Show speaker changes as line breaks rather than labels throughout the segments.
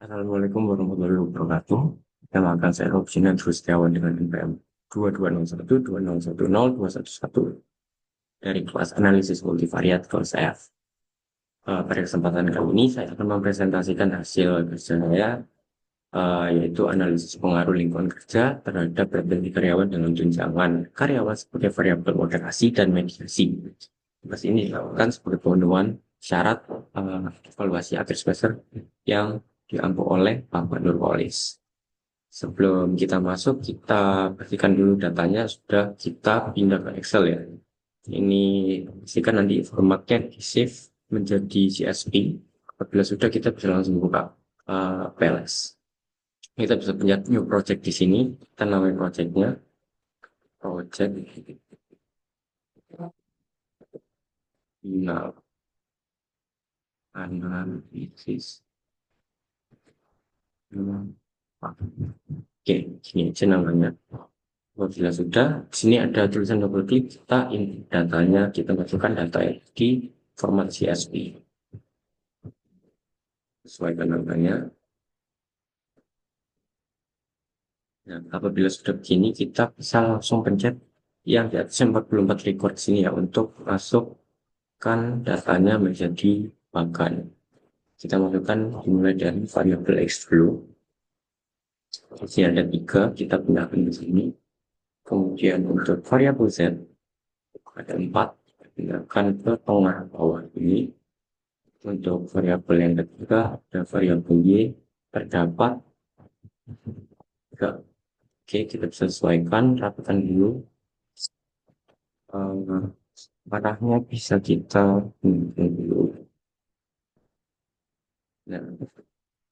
Assalamualaikum warahmatullahi wabarakatuh. Perkenalkan saya Robin Andrew Setiawan dengan NPM 2201201021 dari kelas analisis multivariat kelas F. Pada kesempatan kali ini saya akan mempresentasikan hasil kerja saya, yaitu analisis pengaruh lingkungan kerja terhadap retensi karyawan dengan tunjangan karyawan sebagai variabel moderasi dan mediasi. Tugas ini dilakukan sebagai pemenuhan syarat evaluasi akhir semester yang diampu oleh Bapak Nurholis. Sebelum kita masuk, kita pastikan dulu datanya sudah kita pindah ke Excel ya. Ini pastikan nanti formatnya di save menjadi CSV. Apabila sudah, kita bisa langsung buka PLS. Kita bisa punya new project di sini. Kita namai projectnya project final analisis. Oke, sini aja namanya. Apabila sudah, di sini ada tulisan double klik, kita input datanya, kita masukkan data di format CSV. Sesuaikan namanya. Nah, apabila sudah begini, kita bisa langsung pencet yang di atas 44 record sini ya, untuk masukkan datanya menjadi bagan. Kita masukkan dimulai dari variabel X dulu. Di sini ada 3, kita pindahkan ke sini. Kemudian untuk variabel Z, ada 4, pindahkan ke tengah bawah ini. Untuk variabel yang ketiga, ada variabel Y, terdapat 3. Oke, kita bisa sesuaikan, rapikan dulu. Arahnya bisa kita dulu. Nah,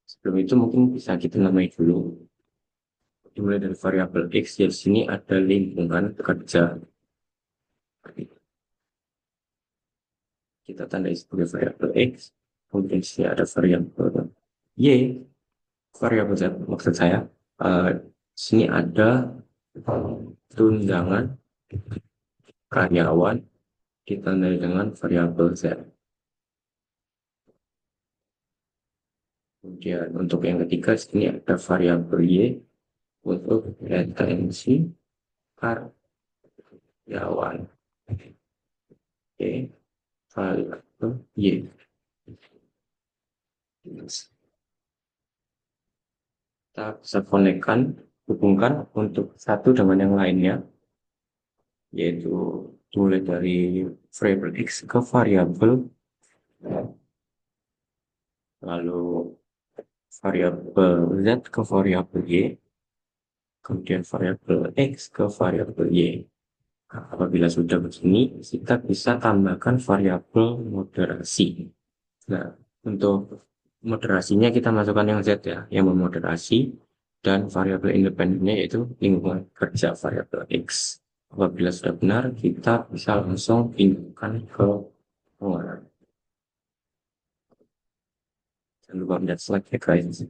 sebelum itu mungkin bisa kita namai dulu. Dimulai dari variabel X, di sini ada lingkungan kerja. Kita tandai sebagai variabel X. Kemudian di sini ada variabel Y, variabel Z, maksud saya. Sini ada tunjangan karyawan ditandai dengan variabel Z. Kemudian untuk yang ketiga, sini ada variabel Y untuk retensi karyawan. Oke, variabel Y. Kita bisa hubungkan untuk satu dengan yang lainnya, yaitu mulai dari variabel X ke variabel, lalu variabel Z ke variabel Y, kemudian variabel X ke variabel Y. Apabila sudah begini, kita bisa tambahkan variabel moderasi. Nah, untuk moderasinya kita masukkan yang Z ya, yang memoderasi, dan variabel independennya yaitu lingkungan kerja variabel X. Apabila sudah benar, kita bisa langsung pindahkan ke pengeluaran. Jangan lupa melihat slide ya guys.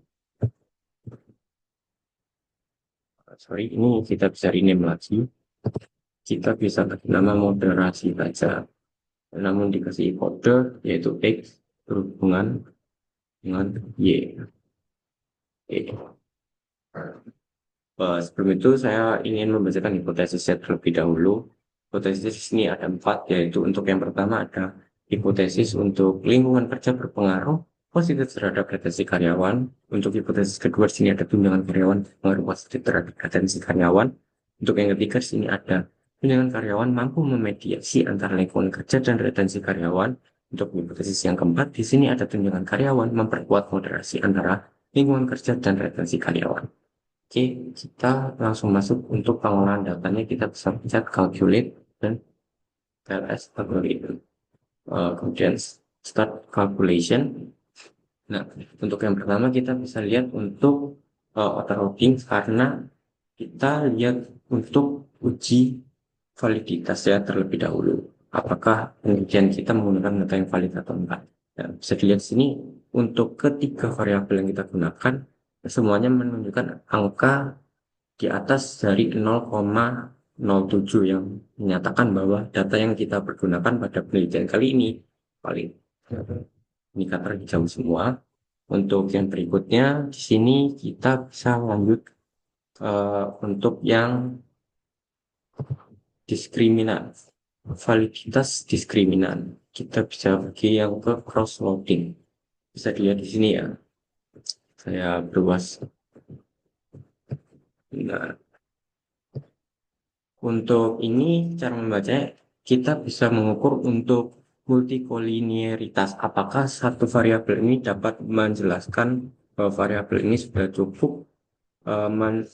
Sorry, ini kita bisa rename lagi. Kita bisa beri nama moderasi saja. Namun dikasih kode yaitu X berhubungan dengan Y. Sebelum itu saya ingin membacakan hipotesisnya terlebih dahulu. Hipotesis ini ada 4, yaitu untuk yang pertama ada hipotesis untuk lingkungan kerja berpengaruh positif terhadap retensi karyawan. Untuk hipotesis kedua di sini ada tunjangan karyawan berpengaruh positif terhadap retensi karyawan. Untuk yang ketiga di sini ada tunjangan karyawan mampu memediasi antara lingkungan kerja dan retensi karyawan. Untuk hipotesis yang keempat di sini ada tunjangan karyawan memperkuat moderasi antara lingkungan kerja dan retensi karyawan. Oke, kita langsung masuk untuk pengolahan datanya. Kita bisa pencet calculate dan PLS algorithm. Kemudian start calculation. Nah, untuk yang pertama kita bisa lihat untuk auto routing, karena kita lihat untuk uji validitas ya terlebih dahulu. Apakah penelitian kita menggunakan data yang valid atau enggak. Nah, bisa dilihat sini untuk ketiga variabel yang kita gunakan, semuanya menunjukkan angka di atas dari 0,07 yang menyatakan bahwa data yang kita pergunakan pada penelitian kali ini valid. Indikator hijau semua. Untuk yang berikutnya, di sini kita bisa lanjut untuk yang diskriminan, validitas diskriminan. Kita bisa pergi yang ke cross loading. Bisa dilihat di sini ya. Saya perluas. Nah, untuk ini cara membacanya kita bisa mengukur untuk multikolinearitas. Apakah satu variabel ini dapat menjelaskan bahwa variabel ini sudah cukup eh, men-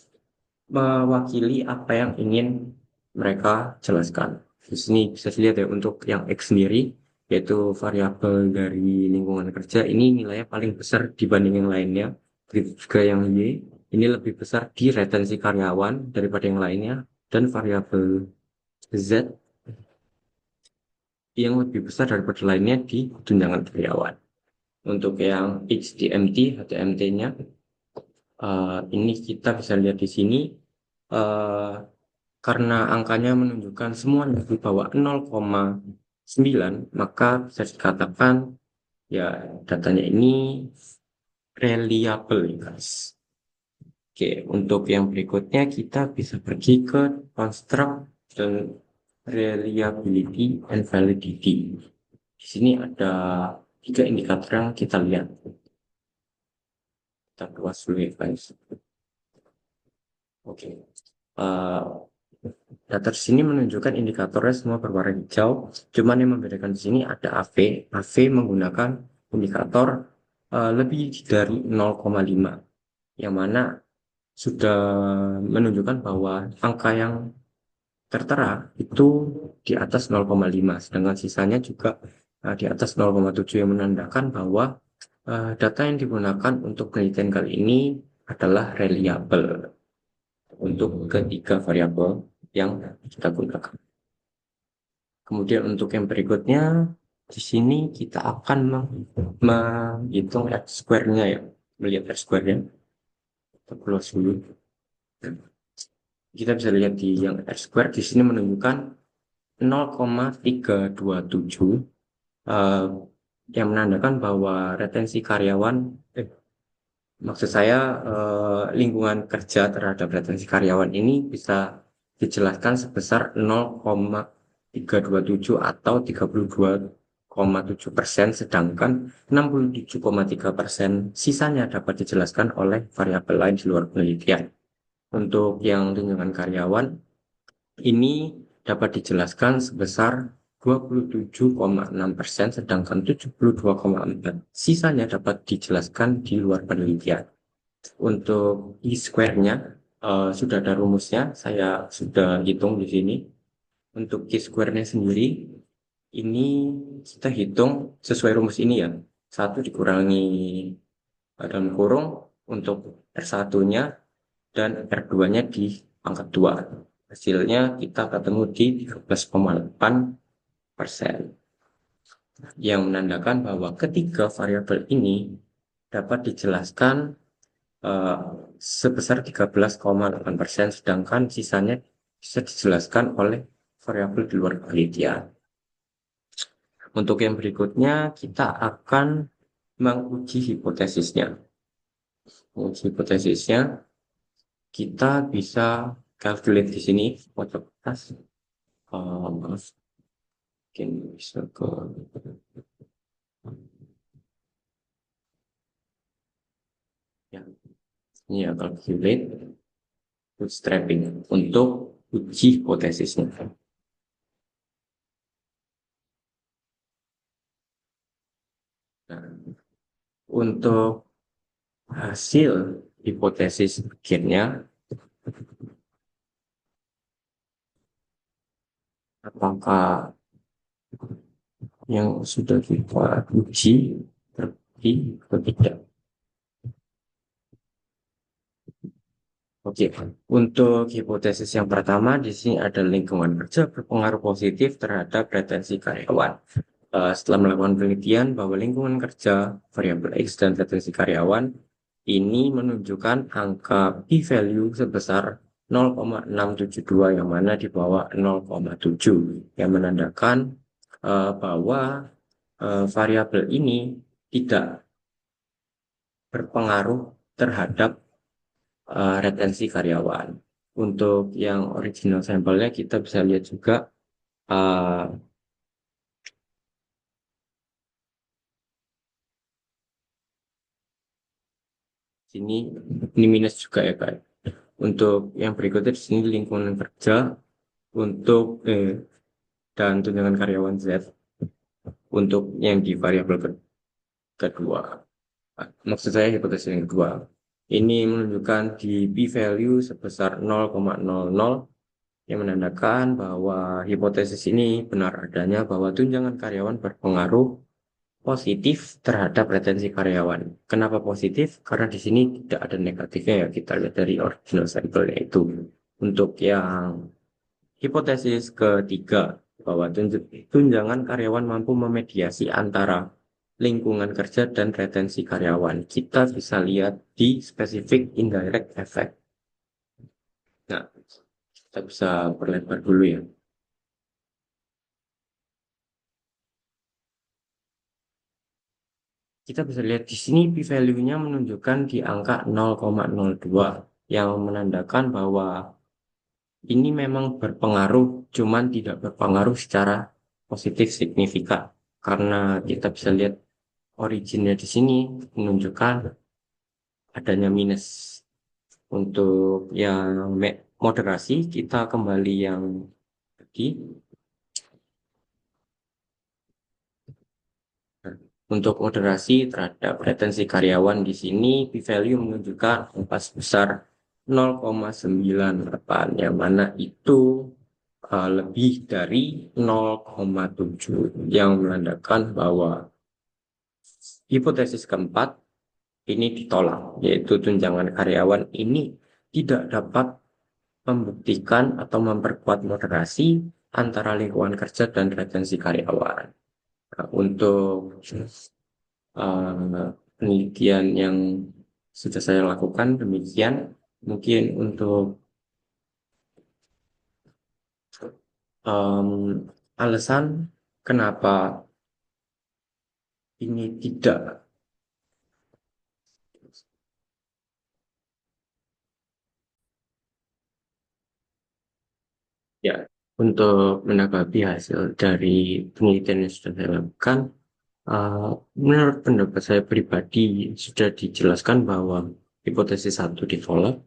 mewakili apa yang ingin mereka jelaskan. Di sini bisa dilihat ya untuk yang X sendiri, yaitu variabel dari lingkungan kerja ini nilainya paling besar dibanding yang lainnya. Begitu juga yang Y, ini lebih besar di retensi karyawan daripada yang lainnya, dan variabel Z yang lebih besar daripada lainnya di tunjangan karyawan. Untuk yang HTMT, HTMT-nya, ini kita bisa lihat di sini, eh, karena angkanya menunjukkan semuanya di bawah 0,9, maka bisa dikatakan ya datanya ini reliable, ya, guys. Oke, untuk yang berikutnya kita bisa pergi ke construct dan reliability and validity. Di sini ada 3 indikator yang kita lihat. Kita luas dulu ya, guys. Oke. Eh, Data di sini menunjukkan indikatornya semua berwarna hijau. Cuman yang membedakan di sini ada AV. AV menggunakan indikator lebih dari 0,5, yang mana sudah menunjukkan bahwa angka yang tertera itu di atas 0,5, sedangkan sisanya juga di atas 0,7, yang menandakan bahwa data yang digunakan untuk penelitian kali ini adalah reliable untuk ketiga variabel yang kita gunakan. Kemudian untuk yang berikutnya, di sini kita akan menghitung R square-nya ya, melihat R square-nya. Kita close dulu. Kita bisa lihat di yang R square di sini menunjukkan 0,327, eh, yang menandakan bahwa retensi karyawan, maksud saya lingkungan kerja terhadap retensi karyawan ini bisa dijelaskan sebesar 0,327 atau 32,7%, sedangkan 67,3% sisanya dapat dijelaskan oleh variabel lain di luar penelitian. Untuk yang lingkungan karyawan ini dapat dijelaskan sebesar 27,6%, sedangkan 72,4% sisanya dapat dijelaskan di luar penelitian. Untuk I-square-nya sudah ada rumusnya, saya sudah hitung di sini. Untuk Q-square-nya sendiri, ini kita hitung sesuai rumus ini ya. 1 dikurangi dalam kurung untuk R1-nya dan R2-nya diangkat 2. Hasilnya kita ketemu di 13,8%, yang menandakan bahwa ketiga variabel ini dapat dijelaskan eh, sebesar 13,8%, sedangkan sisanya bisa dijelaskan oleh variabel di luar penelitian. Untuk yang berikutnya, kita akan menguji hipotesisnya. Menguji hipotesisnya, kita bisa calculate di sini, foto kertas. Maaf, mungkin bisa ke ya, ini ya calculate bootstrapping untuk uji hipotesisnya. Nah, untuk hasil hipotesis akhirnya, apakah yang sudah kita uji terbukti atau tidak? Oke, untuk hipotesis yang pertama di sini ada lingkungan kerja berpengaruh positif terhadap retensi karyawan. Setelah melakukan penelitian bahwa lingkungan kerja, variabel X, dan retensi karyawan ini menunjukkan angka p-value sebesar 0,672, yang mana di bawah 0,7, yang menandakan bahwa variabel ini tidak berpengaruh terhadap retensi karyawan. Untuk yang original sampelnya kita bisa lihat juga uh, sini ini minus juga ya Kak. Untuk yang berikutnya di sini lingkungan kerja untuk dan tunjangan karyawan Z untuk yang di variabel kedua. Maksud saya hipotesis yang kedua. Ini menunjukkan di p-value sebesar 0,00 yang menandakan bahwa hipotesis ini benar adanya bahwa tunjangan karyawan berpengaruh positif terhadap retensi karyawan. Kenapa positif? Karena di sini tidak ada negatifnya ya kita lihat dari original sample itu. Untuk yang hipotesis ketiga bahwa tunjangan karyawan mampu memediasi antara lingkungan kerja dan retensi karyawan. Kita bisa lihat di spesifik indirect effect. Nah, kita bisa perlebar dulu ya. Kita bisa lihat di sini p-value-nya menunjukkan di angka 0,02 yang menandakan bahwa ini memang berpengaruh, cuman tidak berpengaruh secara positif signifikan. Karena kita bisa lihat originnya di sini menunjukkan adanya minus. Untuk yang moderasi, kita kembali yang tadi. Untuk moderasi terhadap retensi karyawan di sini, p-value menunjukkan angka sebesar 0,98, yang mana itu lebih dari 0,7, yang menandakan bahwa hipotesis keempat ini ditolak, yaitu tunjangan karyawan ini tidak dapat membuktikan atau memperkuat moderasi antara lingkungan kerja dan retensi karyawan. Nah, untuk penelitian yang sudah saya lakukan demikian, mungkin untuk em, alasan kenapa ini tidak ya untuk menanggapi hasil dari penelitian yang sudah saya lakukan. Uh, Menurut pendapat saya pribadi sudah dijelaskan bahwa hipotesis satu ditolak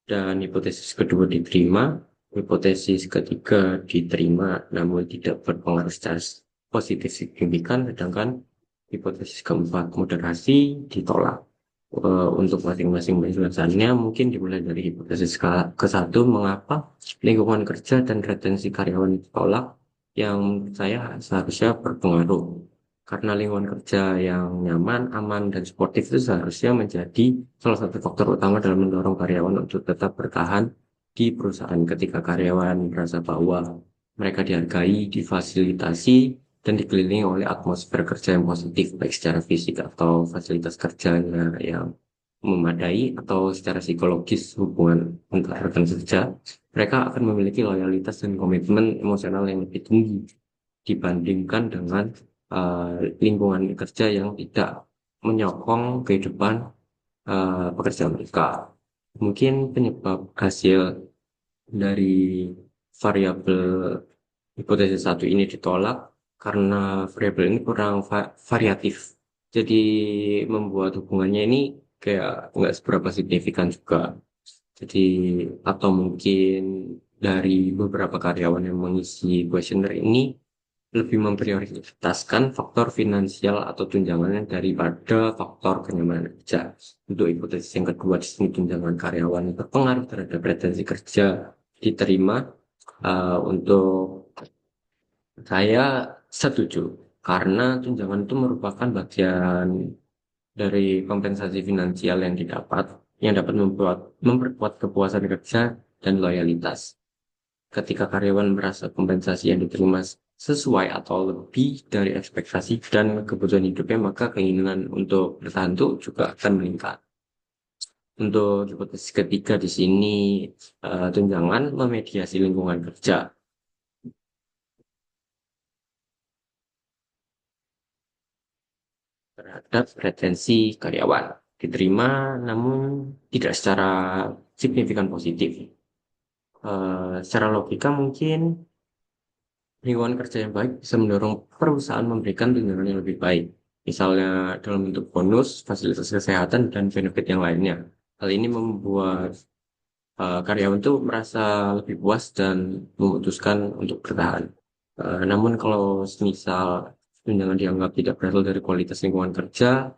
dan hipotesis kedua diterima, hipotesis ketiga diterima namun tidak berpengaruh secara positif signifikan, sedangkan hipotesis keempat moderasi ditolak. Untuk masing-masing penjelasannya mungkin dimulai dari hipotesis ke satu, mengapa lingkungan kerja dan retensi karyawan ditolak, yang menurut saya seharusnya berpengaruh. Karena lingkungan kerja yang nyaman, aman, dan sportif itu seharusnya menjadi salah satu faktor utama dalam mendorong karyawan untuk tetap bertahan di perusahaan. Ketika karyawan merasa bahwa mereka dihargai, difasilitasi, dan dikelilingi oleh atmosfer kerja yang positif, baik secara fisik atau fasilitas kerjanya yang memadai, atau secara psikologis hubungan antar rekan kerja, mereka akan memiliki loyalitas dan komitmen emosional yang lebih tinggi dibandingkan dengan lingkungan kerja yang tidak menyokong kehidupan pekerja mereka. Mungkin penyebab hasil dari variabel hipotesis satu ini ditolak karena variabel ini kurang variatif. Jadi membuat hubungannya ini kayak nggak seberapa signifikan juga. Jadi atau mungkin dari beberapa karyawan yang mengisi kuesioner ini lebih memprioritaskan faktor finansial atau tunjangannya daripada faktor kenyamanan kerja. Untuk hipotesis yang kedua di sini tunjangan karyawan berpengaruh terhadap retensi kerja diterima. Untuk saya setuju karena tunjangan itu merupakan bagian dari kompensasi finansial yang didapat, yang dapat memperkuat kepuasan kerja dan loyalitas. Ketika karyawan merasa kompensasi yang diterima sesuai atau lebih dari ekspektasi dan kebutuhan hidupnya, maka keinginan untuk bertahan itu juga akan meningkat. Untuk hipotesis ketiga di sini, tunjangan memediasi lingkungan kerja terhadap retensi karyawan. diterima namun tidak secara signifikan positif. Secara logika mungkin lingkungan kerja yang baik bisa mendorong perusahaan memberikan tunjangan yang lebih baik, misalnya dalam bentuk bonus, fasilitas kesehatan, dan benefit yang lainnya. Hal ini membuat karyawan itu merasa lebih puas dan memutuskan untuk bertahan. Namun kalau semisal tunjangan dianggap tidak berasal dari kualitas lingkungan kerja,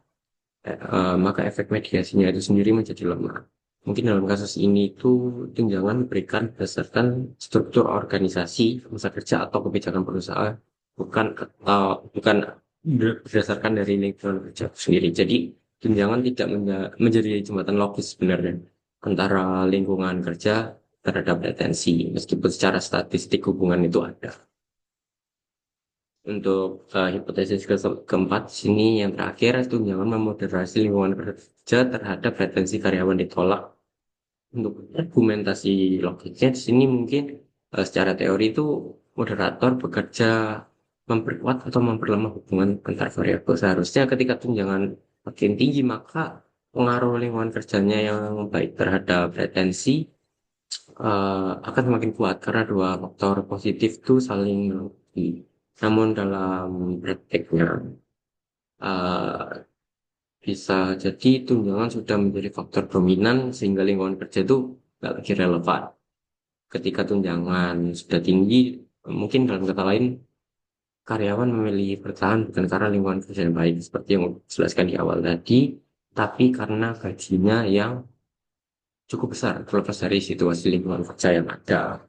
maka efek mediasinya itu sendiri menjadi lemah. Mungkin dalam kasus ini itu tunjangan diberikan berdasarkan struktur organisasi, masa kerja atau kebijakan perusahaan, bukan berdasarkan dari lingkungan kerja itu sendiri. Jadi tunjangan tidak menjadi jembatan logis sebenarnya antara lingkungan kerja terhadap retensi, meskipun secara statistik hubungan itu ada. Untuk hipotesis keempat sini yang terakhir, tunjangan memoderasi lingkungan kerja terhadap retensi karyawan ditolak. Untuk argumentasi logiknya di sini mungkin secara teori itu moderator bekerja memperkuat atau memperlemah hubungan antar variabel. Seharusnya ketika tunjangan makin tinggi maka pengaruh lingkungan kerjanya yang baik terhadap retensi akan semakin kuat karena dua faktor positif itu saling melengkapi. Namun dalam prakteknya eh, bisa jadi tunjangan sudah menjadi faktor dominan sehingga lingkungan kerja itu nggak lagi relevan. Ketika tunjangan sudah tinggi, mungkin dalam kata lain karyawan memilih bertahan bukan karena lingkungan kerja yang baik seperti yang dijelaskan di awal tadi, tapi karena gajinya yang cukup besar terlepas dari situasi lingkungan kerja yang ada.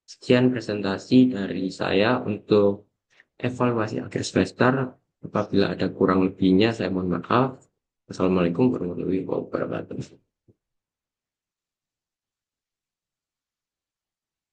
Sekian presentasi dari saya untuk evaluasi akhir semester. Apabila ada kurang lebihnya, saya mohon maaf. Wassalamualaikum warahmatullahi wabarakatuh.